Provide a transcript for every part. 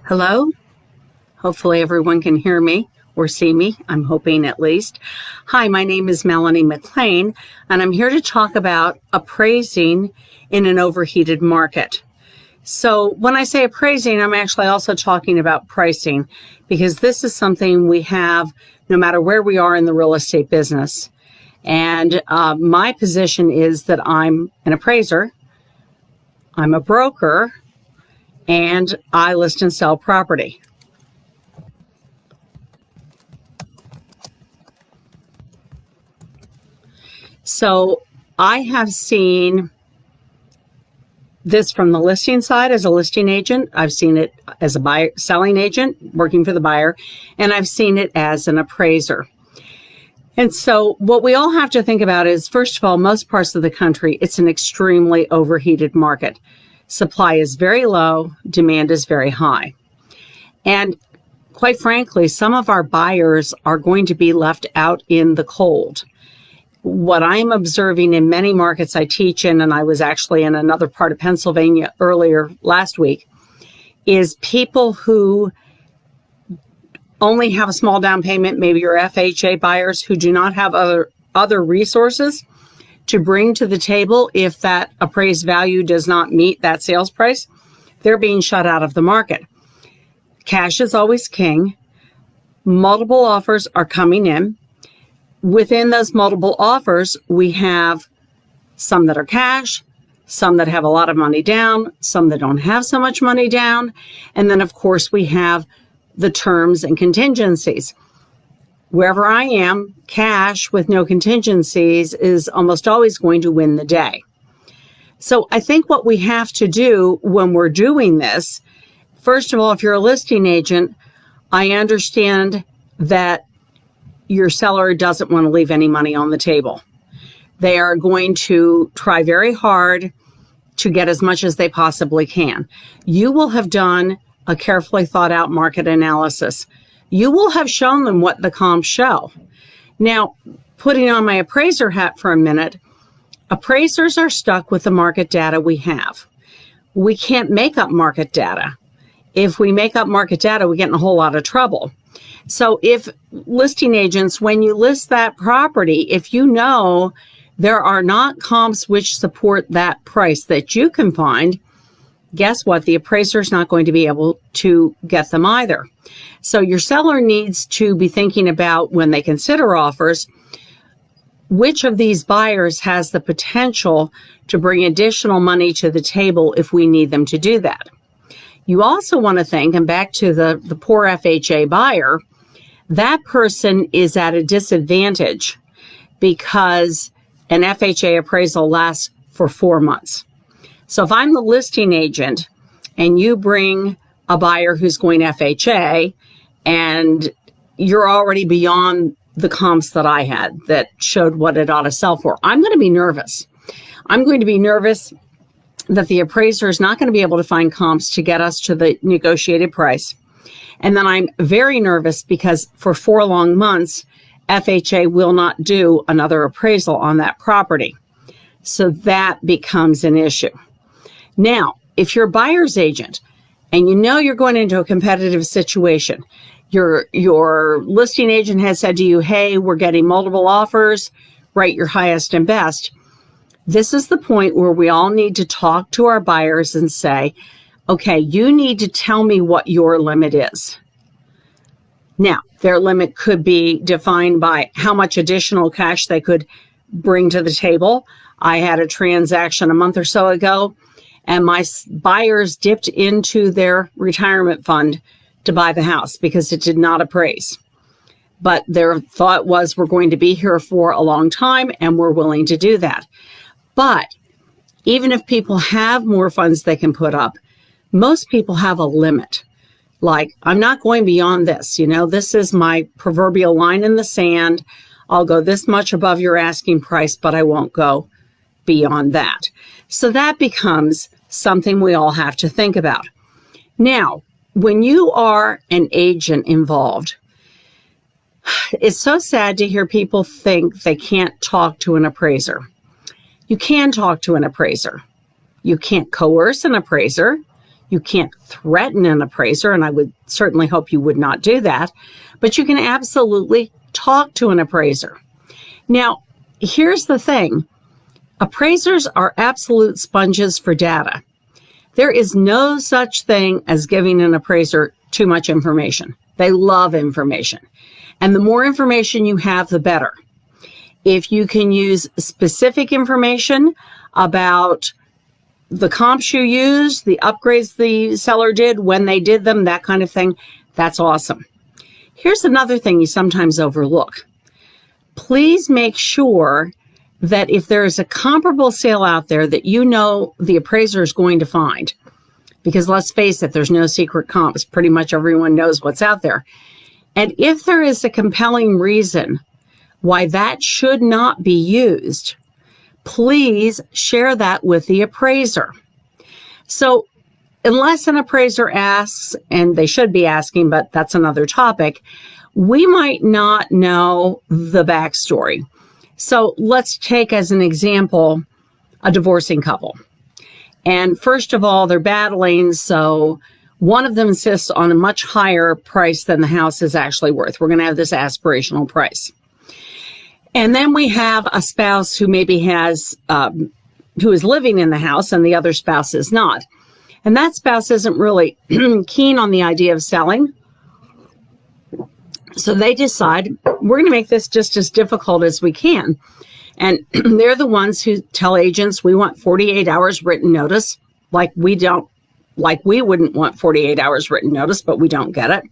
Hello? Hopefully everyone can hear me or see me. I'm hoping at least. Hi, my name is Melanie McLane, and I'm here to talk about appraising in an overheated market. So when I say appraising, I'm actually also talking about pricing, because this is something we have no matter where we are in the real estate business. And my position is that I'm an appraiser, I'm a broker, and I list and sell property. So I have seen this from the listing side as a listing agent. I've seen it as a buyer, selling agent working for the buyer, and I've seen it as an appraiser. And so what we all have to think about is, first of all, most parts of the country, it's an extremely overheated market. Supply is very low, demand is very high. And quite frankly, some of our buyers are going to be left out in the cold. What I'm observing in many markets I teach in, and I was actually in another part of Pennsylvania earlier last week, is people who only have a small down payment, maybe your FHA buyers who do not have other resources to bring to the table if that appraised value does not meet that sales price. They're being shut out of the market. Cash is always king. Multiple offers are coming in. Within those multiple offers, we have some that are cash, some that have a lot of money down, some that don't have so much money down. And then, of course, we have the terms and contingencies. Wherever I am, cash with no contingencies is almost always going to win the day. So I think what we have to do when we're doing this, first of all, if you're a listing agent, I understand that your seller doesn't want to leave any money on the table. They are going to try very hard to get as much as they possibly can. You will have done a carefully thought out market analysis. You will have shown them what the comps show. Now, putting on my appraiser hat for a minute, appraisers are stuck with the market data we have. We can't make up market data. If we make up market data, we get in a whole lot of trouble. So if listing agents, when you list that property, if you know there are not comps which support that price that you can find, guess what? The appraiser is not going to be able to get them either. So your seller needs to be thinking about, when they consider offers, which of these buyers has the potential to bring additional money to the table if we need them to do that. You also want to think, and back to the poor FHA buyer, that person is at a disadvantage because an FHA appraisal lasts for 4 months. So if I'm the listing agent and you bring a buyer who's going FHA and you're already beyond the comps that I had that showed what it ought to sell for, I'm going to be nervous. I'm going to be nervous that the appraiser is not going to be able to find comps to get us to the negotiated price. And then I'm very nervous because for 4 long months, FHA will not do another appraisal on that property. So that becomes an issue. Now, if you're a buyer's agent and you know you're going into a competitive situation, your listing agent has said to you, hey, we're getting multiple offers, write your highest and best. This is the point where we all need to talk to our buyers and say, okay, you need to tell me what your limit is. Now, their limit could be defined by how much additional cash they could bring to the table. I had a transaction a month or so ago, and my buyers dipped into their retirement fund to buy the house because it did not appraise. But their thought was, we're going to be here for a long time, and we're willing to do that. But even if people have more funds they can put up, most people have a limit. Like, I'm not going beyond this. This is my proverbial line in the sand. I'll go this much above your asking price, but I won't go beyond that. So that becomes something we all have to think about. Now, when you are an agent involved, it's so sad to hear people think they can't talk to an appraiser. You can talk to an appraiser. You can't coerce an appraiser. You can't threaten an appraiser, and I would certainly hope you would not do that, but you can absolutely talk to an appraiser. Now, here's the thing. Appraisers are absolute sponges for data. There is no such thing as giving an appraiser too much information. They love information. And the more information you have, the better. If you can use specific information about the comps you used, the upgrades the seller did, when they did them, that kind of thing, that's awesome. Here's another thing you sometimes overlook. Please make sure that if there is a comparable sale out there that you know the appraiser is going to find, because let's face it, there's no secret comps. Pretty much everyone knows what's out there. And if there is a compelling reason why that should not be used, please share that with the appraiser. So unless an appraiser asks, and they should be asking, but that's another topic, we might not know the backstory. So let's take as an example a divorcing couple. And first of all, they're battling, so one of them insists on a much higher price than the house is actually worth. We're going to have this aspirational price. And then we have a spouse who maybe has, who is living in the house and the other spouse is not. And that spouse isn't really keen on the idea of selling. So they decide, we're going to make this just as difficult as we can. And they're the ones who tell agents, we want 48 hours written notice, like we wouldn't want 48 hours written notice, but we don't get it.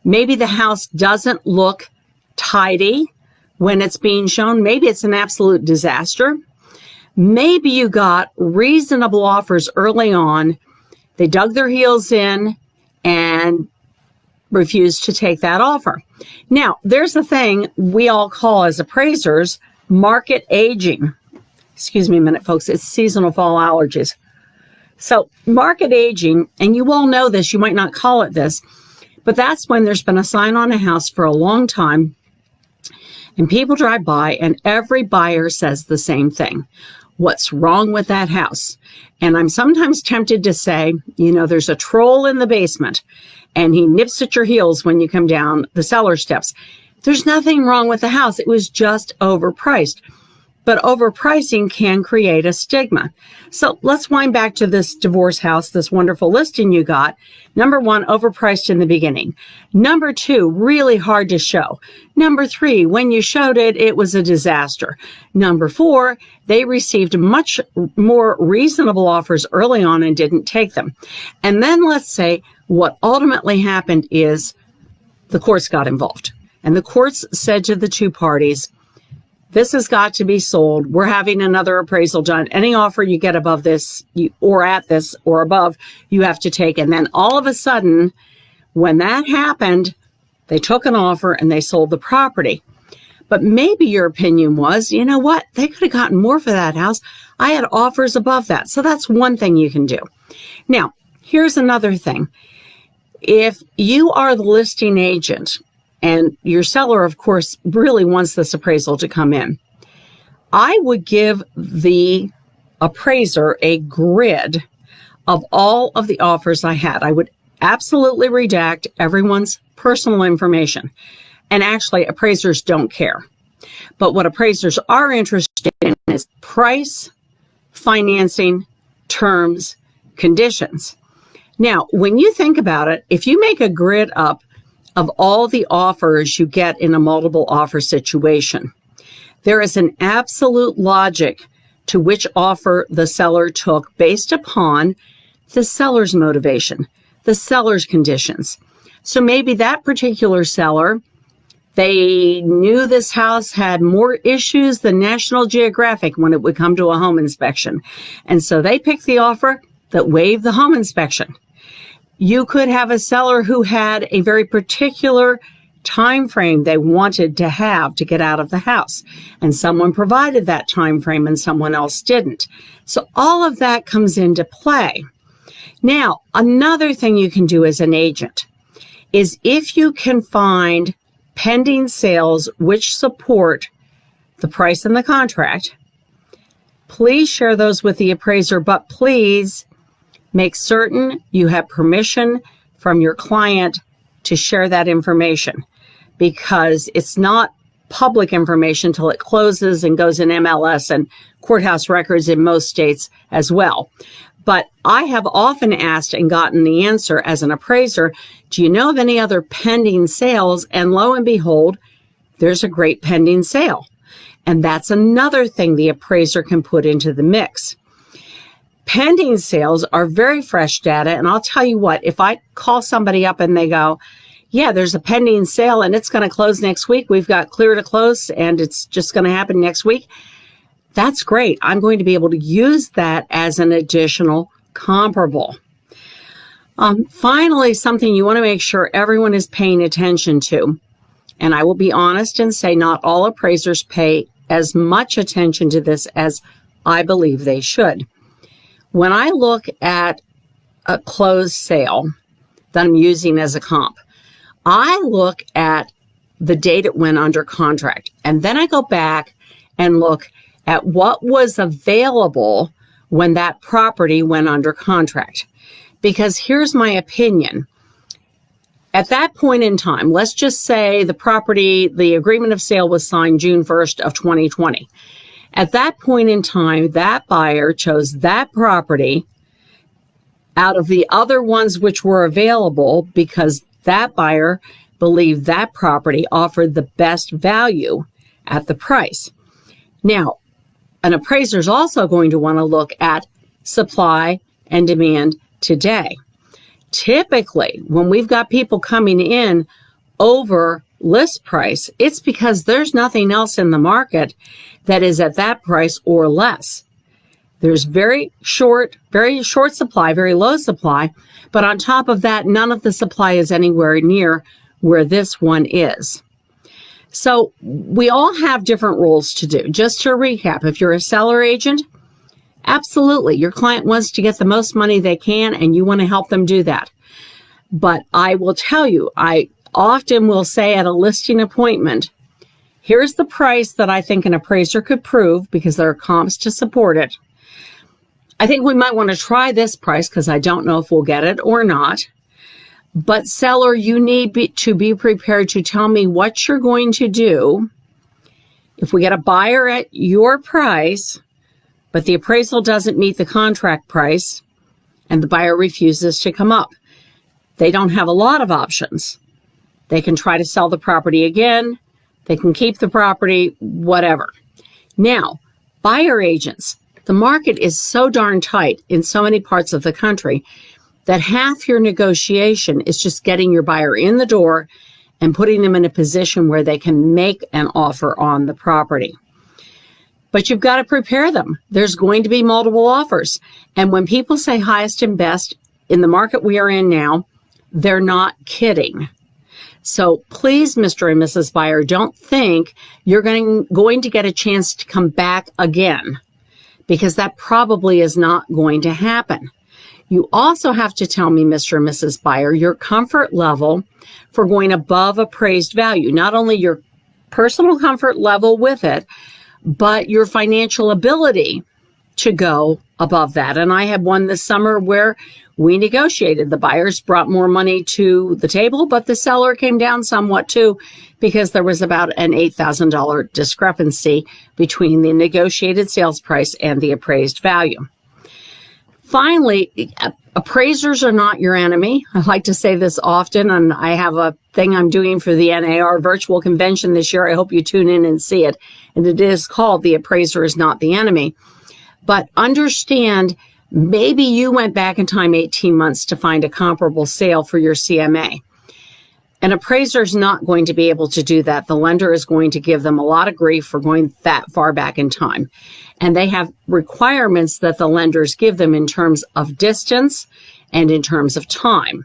Maybe the house doesn't look tidy when it's being shown. Maybe it's an absolute disaster. Maybe you got reasonable offers early on. They dug their heels in and refused to take that offer. Now, there's the thing we all call as appraisers market aging. Excuse me a minute, folks. It's seasonal fall allergies. So market aging, and you all know this, you might not call it this, but that's when there's been a sign on a house for a long time and people drive by and every buyer says the same thing. What's wrong with that house? And I'm sometimes tempted to say, you know, there's a troll in the basement and he nips at your heels when you come down the cellar steps. There's nothing wrong with the house. It was just overpriced. But overpricing can create a stigma. So let's wind back to this divorce house, this wonderful listing you got. Number one, overpriced in the beginning. Number two, really hard to show. Number three, when you showed it, it was a disaster. Number four, they received much more reasonable offers early on and didn't take them. And then let's say what ultimately happened is the courts got involved. And the courts said to the two parties, this has got to be sold. We're having another appraisal done. Any offer you get above this or at this or above, you have to take. And then all of a sudden, when that happened, they took an offer and they sold the property. But maybe your opinion was, you know what? They could have gotten more for that house. I had offers above that. So that's one thing you can do. Now, here's another thing. If you are the listing agent, and your seller, of course, really wants this appraisal to come in, I would give the appraiser a grid of all of the offers I had. I would absolutely redact everyone's personal information. And actually, appraisers don't care. But what appraisers are interested in is price, financing, terms, conditions. Now, when you think about it, if you make a grid up of all the offers you get in a multiple offer situation, there is an absolute logic to which offer the seller took based upon the seller's motivation, the seller's conditions. So maybe that particular seller, they knew this house had more issues than National Geographic when it would come to a home inspection. And so they picked the offer that waived the home inspection. You could have a seller who had a very particular time frame they wanted to have to get out of the house, and someone provided that time frame and someone else didn't. So all of that comes into play. Now, another thing you can do as an agent is if you can find pending sales which support the price in the contract, please share those with the appraiser, but please Make certain you have permission from your client to share that information, because it's not public information till it closes and goes in MLS and courthouse records in most states as well. But I have often asked and gotten the answer as an appraiser, do you know of any other pending sales? And lo and behold, there's a great pending sale. And that's another thing the appraiser can put into the mix. Pending sales are very fresh data. And I'll tell you what, if I call somebody up and they go, yeah, there's a pending sale and it's going to close next week. We've got clear to close and it's just going to happen next week. That's great. I'm going to be able to use that as an additional comparable. Finally, something you want to make sure everyone is paying attention to. And I will be honest and say not all appraisers pay as much attention to this as I believe they should. When I look at a closed sale that I'm using as a comp, I look at the date it went under contract, and then I go back and look at what was available when that property went under contract. Because here's my opinion. At that point in time, let's just say the agreement of sale was signed June 1st of 2020. At that point in time, that buyer chose that property out of the other ones which were available because that buyer believed that property offered the best value at the price. Now, an appraiser is also going to want to look at supply and demand today. Typically, when we've got people coming in over list price, it's because there's nothing else in the market that is at that price or less. There's very short supply, very low supply, but on top of that, none of the supply is anywhere near where this one is. So we all have different rules to do. Just to recap, if you're a seller agent, absolutely, your client wants to get the most money they can and you want to help them do that. But I will tell you, I often will say at a listing appointment, here's the price that I think an appraiser could prove because there are comps to support it. I think we might want to try this price because I don't know if we'll get it or not. But seller, you need to be prepared to tell me what you're going to do if we get a buyer at your price, but the appraisal doesn't meet the contract price and the buyer refuses to come up. They don't have a lot of options. They can try to sell the property again. They can keep the property, whatever. Now, buyer agents, the market is so darn tight in so many parts of the country that half your negotiation is just getting your buyer in the door and putting them in a position where they can make an offer on the property. But you've got to prepare them. There's going to be multiple offers. And when people say highest and best in the market we are in now, they're not kidding. So please, Mr. and Mrs. Buyer, don't think you're going to get a chance to come back again, because that probably is not going to happen. You also have to tell me, Mr. and Mrs. Buyer, your comfort level for going above appraised value. Not only your personal comfort level with it, but your financial ability to go above that. And I had one this summer where we negotiated. The buyers brought more money to the table, but the seller came down somewhat too, because there was about an $8,000 discrepancy between the negotiated sales price and the appraised value. Finally, appraisers are not your enemy. I like to say this often, and I have a thing I'm doing for the NAR virtual convention this year. I hope you tune in and see it. And it is called The Appraiser is Not the Enemy. But understand, maybe you went back in time 18 months to find a comparable sale for your CMA. An appraiser is not going to be able to do that. The lender is going to give them a lot of grief for going that far back in time. And they have requirements that the lenders give them in terms of distance and in terms of time.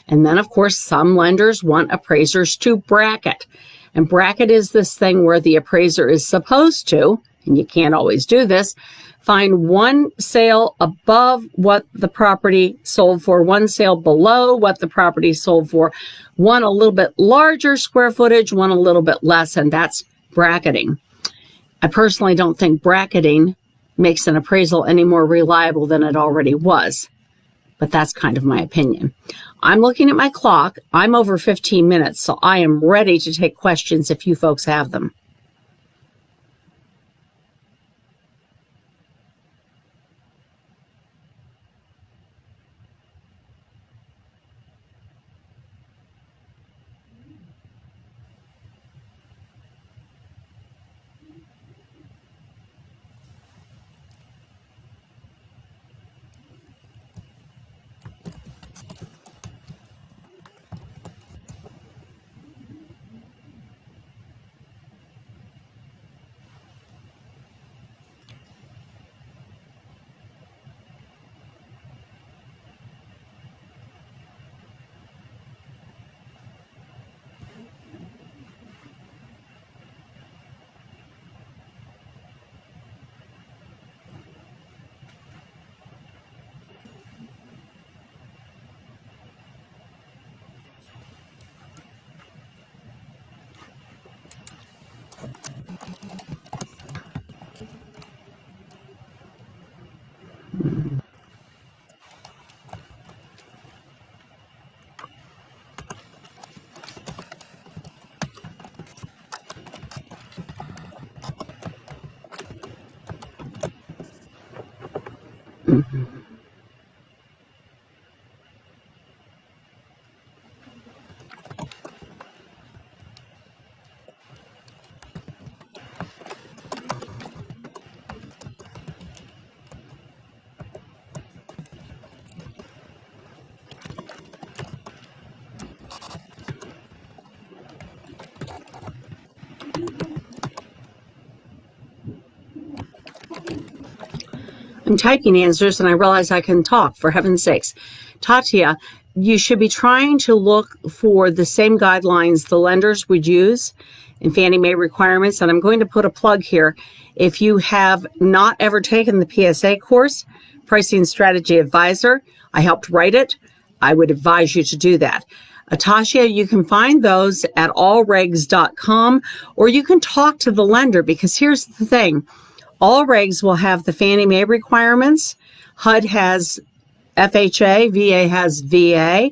And then, of course, some lenders want appraisers to bracket. And bracket is this thing where the appraiser is supposed to, and you can't always do this, find one sale above what the property sold for, one sale below what the property sold for, one a little bit larger square footage, one a little bit less, and that's bracketing. I personally don't think bracketing makes an appraisal any more reliable than it already was. but that's kind of my opinion. I'm looking at my clock. I'm over 15 minutes, so I am ready to take questions if you folks have them. I'm typing answers and I realize I can talk, for heaven's sakes. Tatia, you should be trying to look for the same guidelines the lenders would use in Fannie Mae requirements. And I'm going to put a plug here. If you have not ever taken the PSA course, Pricing Strategy Advisor, I helped write it. I would advise you to do that. Tatia, you can find those at allregs.com, or you can talk to the lender, because here's the thing. All regs will have the Fannie Mae requirements. HUD has FHA, VA has VA,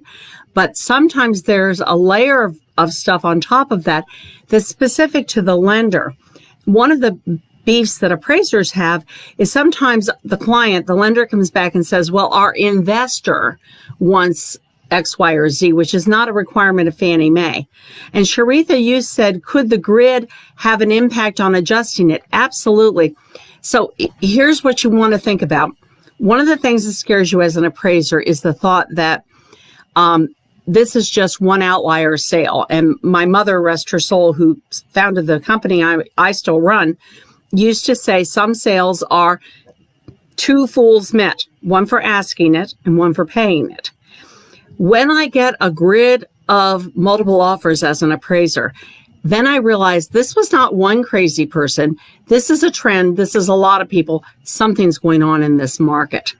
but sometimes there's a layer of stuff on top of that that's specific to the lender. One of the beefs that appraisers have is sometimes the client, the lender comes back and says, well, our investor wants X, Y, or Z, which is not a requirement of Fannie Mae. And Sharitha, you said, could the grid have an impact on adjusting it? Absolutely. So here's what you want to think about. One of the things that scares you as an appraiser is the thought that this is just one outlier sale. And my mother, rest her soul, who founded the company I still run, used to say some sales are two fools met, one for asking it and one for paying it. When I get a grid of multiple offers as an appraiser, then I realized this was not one crazy person. This is a trend. This is a lot of people. Something's going on in this market.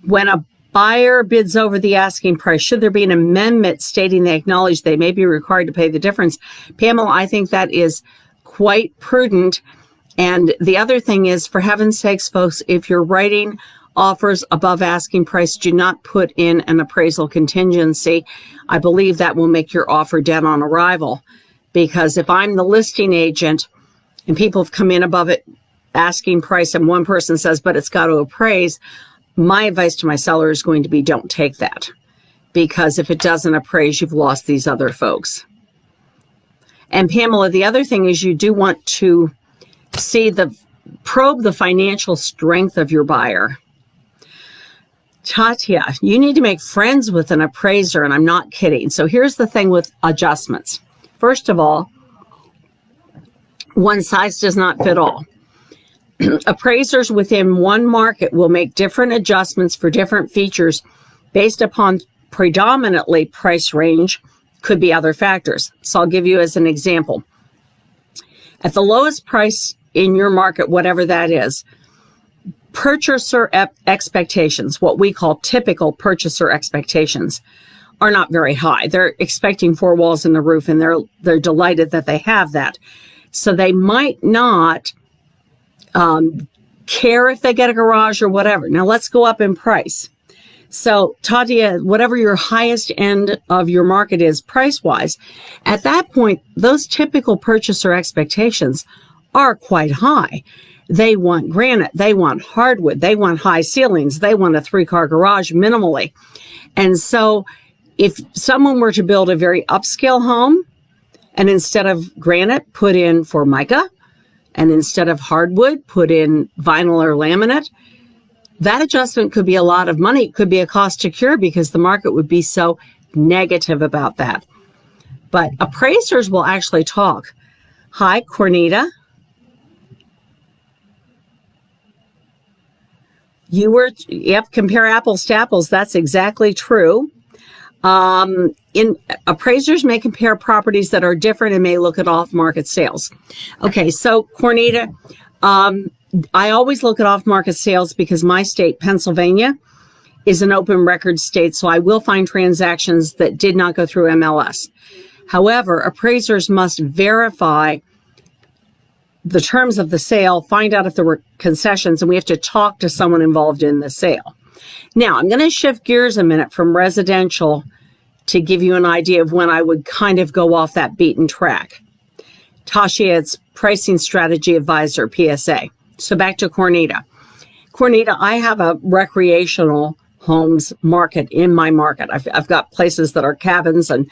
When a buyer bids over the asking price, should there be an amendment stating they acknowledge they may be required to pay the difference? Pamela, I think that is quite prudent. And the other thing is, for heaven's sakes, folks, if you're writing offers above asking price, do not put in an appraisal contingency. I believe that will make your offer dead on arrival, because if I'm the listing agent and people have come in above it asking price and one person says, but it's got to appraise, my advice to my seller is going to be, don't take that, because if it doesn't appraise, you've lost these other folks. And Pamela, the other thing is you do want to probe the financial strength of your buyer. Tatia, you need to make friends with an appraiser, and I'm not kidding. So here's the thing with adjustments. First of all, one size does not fit all. Appraisers within one market will make different adjustments for different features based upon predominantly price range, could be other factors. So I'll give you as an example. At the lowest price in your market, whatever that is, purchaser expectations, what we call typical purchaser expectations, are not very high. They're expecting four walls and the roof, and they're delighted that they have that. So they might not care if they get a garage or whatever. Now let's go up in price. So, Tatia, whatever your highest end of your market is price-wise, at that point, those typical purchaser expectations are quite high. They want granite, they want hardwood, they want high ceilings, they want a 3-car garage minimally. And so if someone were to build a very upscale home and instead of granite put in Formica, and instead of hardwood put in vinyl or laminate, that adjustment could be a lot of money. It could be a cost to cure because the market would be so negative about that. But appraisers will actually talk. Hi, Cornita. Compare apples to apples. That's exactly true. Appraisers may compare properties that are different and may look at off-market sales. Okay, so Cornita, I always look at off-market sales because my state, Pennsylvania, is an open record state, so I will find transactions that did not go through MLS. However, appraisers must verify the terms of the sale, find out if there were concessions, and we have to talk to someone involved in the sale. Now, I'm going to shift gears a minute from residential to give you an idea of when I would kind of go off that beaten track. Tasha, it's Pricing Strategy Advisor, PSA. So back to Cornita. Cornita, I have a recreational homes market in my market. I've got places that are cabins and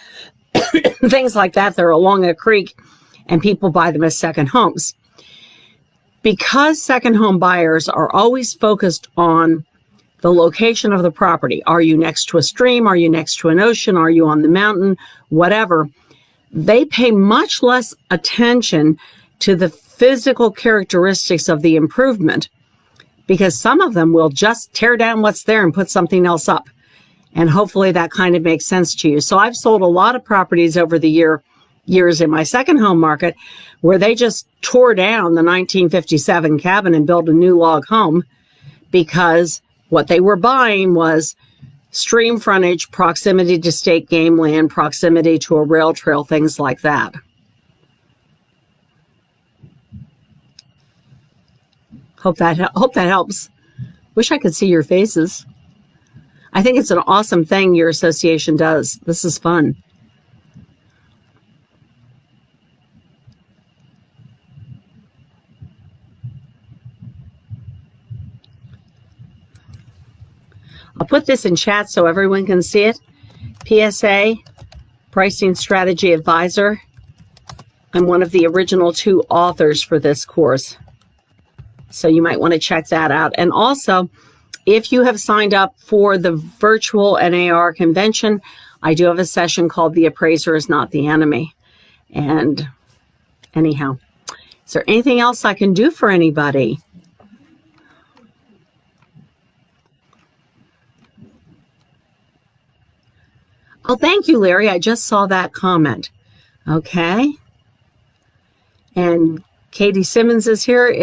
things like that. They're along a creek, and people buy them as second homes. Because second home buyers are always focused on the location of the property. Are you next to a stream? Are you next to an ocean? Are you on the mountain? Whatever. They pay much less attention to the physical characteristics of the improvement because some of them will just tear down what's there and put something else up. And hopefully that kind of makes sense to you. So I've sold a lot of properties over the years in my second home market where they just tore down the 1957 cabin and built a new log home because what they were buying was stream frontage, proximity to state game land, proximity to a rail trail, things like that. Hope that helps. Wish I could see your faces. I think it's an awesome thing your association does. This is fun. I'll put this in chat so everyone can see it. PSA, Pricing Strategy Advisor. I'm one of the original 2 authors for this course. So you might want to check that out. And also, if you have signed up for the virtual NAR convention, I do have a session called The Appraiser is Not the Enemy. And anyhow, is there anything else I can do for anybody? Oh, thank you, Larry. I just saw that comment. Okay. And Katie Simmons is here.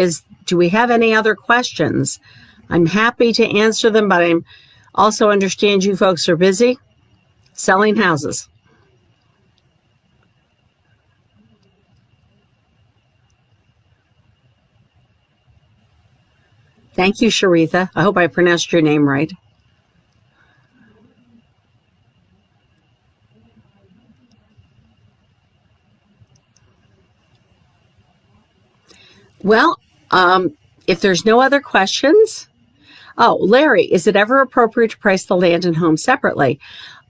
Do we have any other questions? I'm happy to answer them, but I also understand you folks are busy selling houses. Thank you, Sharitha. I hope I pronounced your name right. Well, if there's no other questions, Larry, is it ever appropriate to price the land and home separately?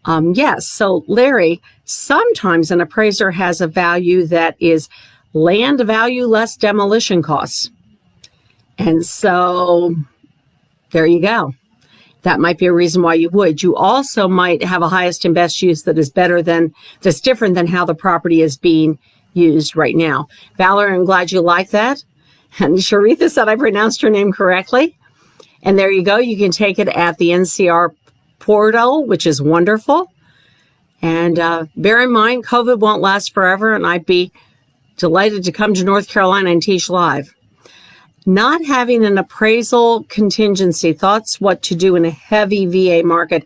Yes. So, Larry, sometimes an appraiser has a value that is land value less demolition costs. And so there you go. That might be a reason why you would. You also might have a highest and best use that is that's different than how the property is being used right now. Valerie, I'm glad you like that. And Sharitha said I pronounced her name correctly. And there you go. You can take it at the NCR portal, which is wonderful. And bear in mind, COVID won't last forever, and I'd be delighted to come to North Carolina and teach live. Not having an appraisal contingency, thoughts what to do in a heavy VA market.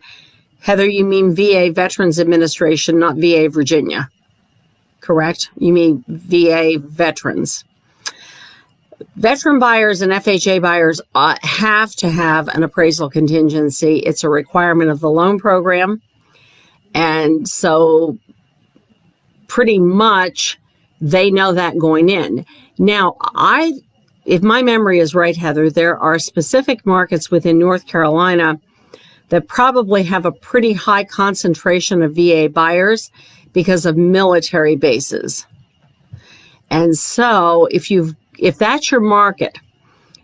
Heather, you mean VA Veterans Administration, not VA Virginia, correct? You mean VA Veterans. veteran buyers and FHA buyers have to have an appraisal contingency. It's a requirement of the loan program. And so pretty much they know that going in. Now, if my memory is right, Heather, there are specific markets within North Carolina that probably have a pretty high concentration of VA buyers because of military bases. And so if that's your market,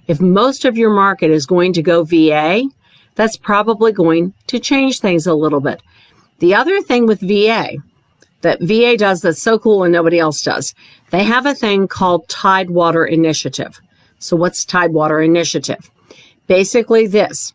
if most of your market is going to go VA, that's probably going to change things a little bit. The other thing with VA that VA does that's so cool and nobody else does, they have a thing called Tidewater Initiative. So what's Tidewater Initiative? Basically this.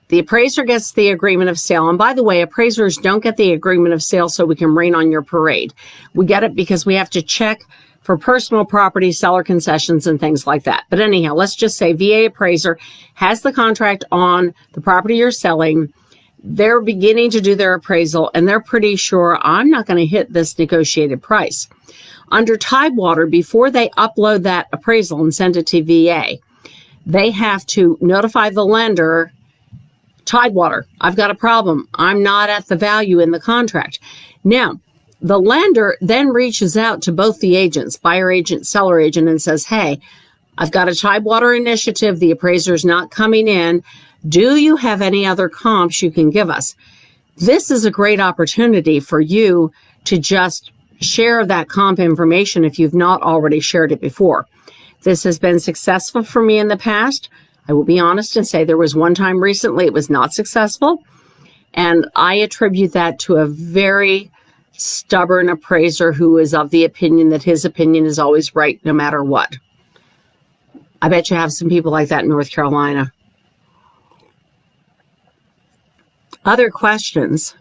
The appraiser gets the agreement of sale. And by the way, appraisers don't get the agreement of sale so we can rain on your parade. We get it because we have to check for personal property, seller concessions, and things like that. But anyhow, let's just say VA appraiser has the contract on the property you're selling. They're beginning to do their appraisal, and they're pretty sure I'm not going to hit this negotiated price. Under Tidewater, before they upload that appraisal and send it to VA, they have to notify the lender, Tidewater, I've got a problem. I'm not at the value in the contract. Now, the lender then reaches out to both the agents, buyer agent, seller agent, and says, hey, I've got a Tidewater initiative. The appraiser's not coming in. Do you have any other comps you can give us? This is a great opportunity for you to just share that comp information if you've not already shared it before. This has been successful for me in the past. I will be honest and say there was one time recently it was not successful. And I attribute that to a very stubborn appraiser who is of the opinion that his opinion is always right no matter what. I bet you have some people like that in North Carolina. Other questions?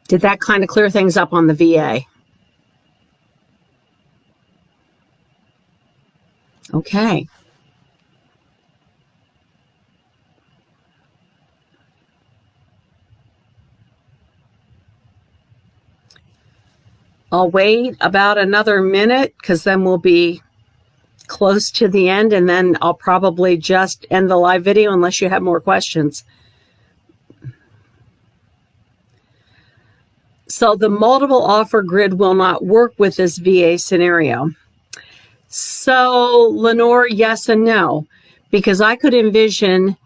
Did that kind of clear things up on the VA? Okay. I'll wait about another minute because then we'll be close to the end, and then I'll probably just end the live video unless you have more questions. So the multiple offer grid will not work with this VA scenario. So Lenore, yes and no, because I could envision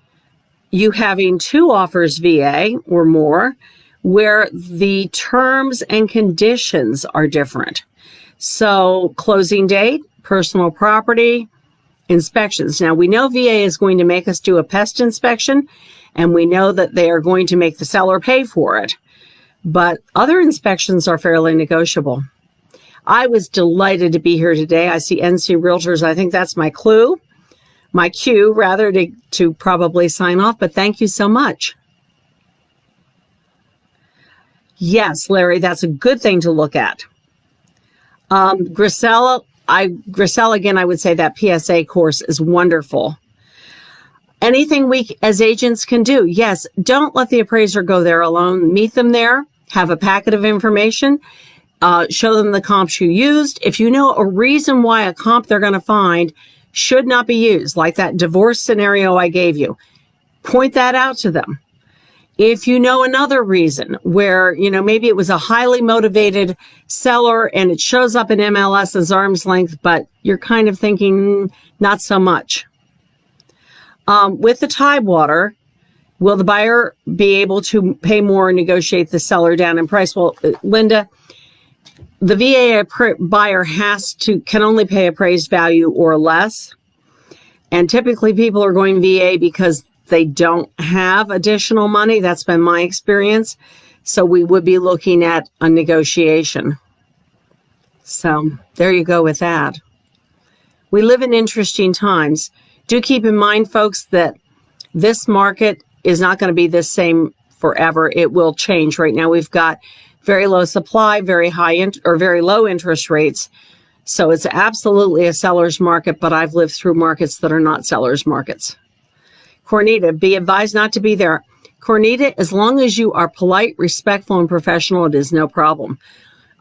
you having two offers VA or more where the terms and conditions are different. So closing date, personal property, inspections. Now we know VA is going to make us do a pest inspection, and we know that they are going to make the seller pay for it. But other inspections are fairly negotiable. I was delighted to be here today. I see NC Realtors. I think that's my cue rather to probably sign off, but thank you so much. Yes, Larry, that's a good thing to look at. Grisella, again, I would say that PSA course is wonderful. Anything we as agents can do, yes, don't let the appraiser go there alone. Meet them there, have a packet of information, show them the comps you used. If you know a reason why a comp they're going to find should not be used, like that divorce scenario I gave you, point that out to them. If you know another reason where, maybe it was a highly motivated seller and it shows up in MLS as arm's length, but you're kind of thinking not so much. With the Tidewater, will the buyer be able to pay more and negotiate the seller down in price? Well, Linda, the VA buyer can only pay appraised value or less. And typically people are going VA because they don't have additional money. That's been my experience. So we would be looking at a negotiation. So there you go with that. We live in interesting times. Do keep in mind, folks, that this market is not going to be the same forever. It will change. Right now, we've got very low supply, very low interest rates. So it's absolutely a seller's market, but I've lived through markets that are not seller's markets. Cornita, be advised not to be there. Cornita, as long as you are polite, respectful, and professional, it is no problem.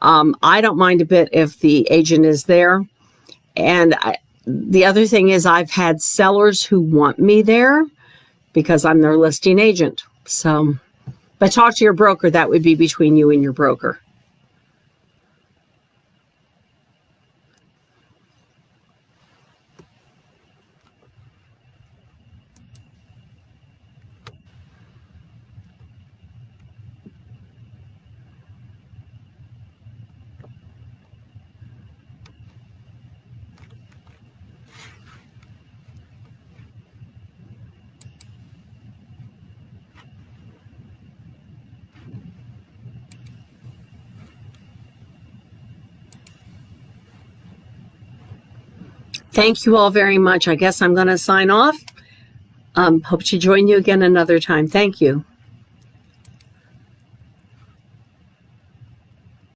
I don't mind a bit if the agent is there. And the other thing is I've had sellers who want me there because I'm their listing agent. So, but talk to your broker. That would be between you and your broker. Thank you all very much. I guess I'm going to sign off. Hope to join you again another time. Thank you.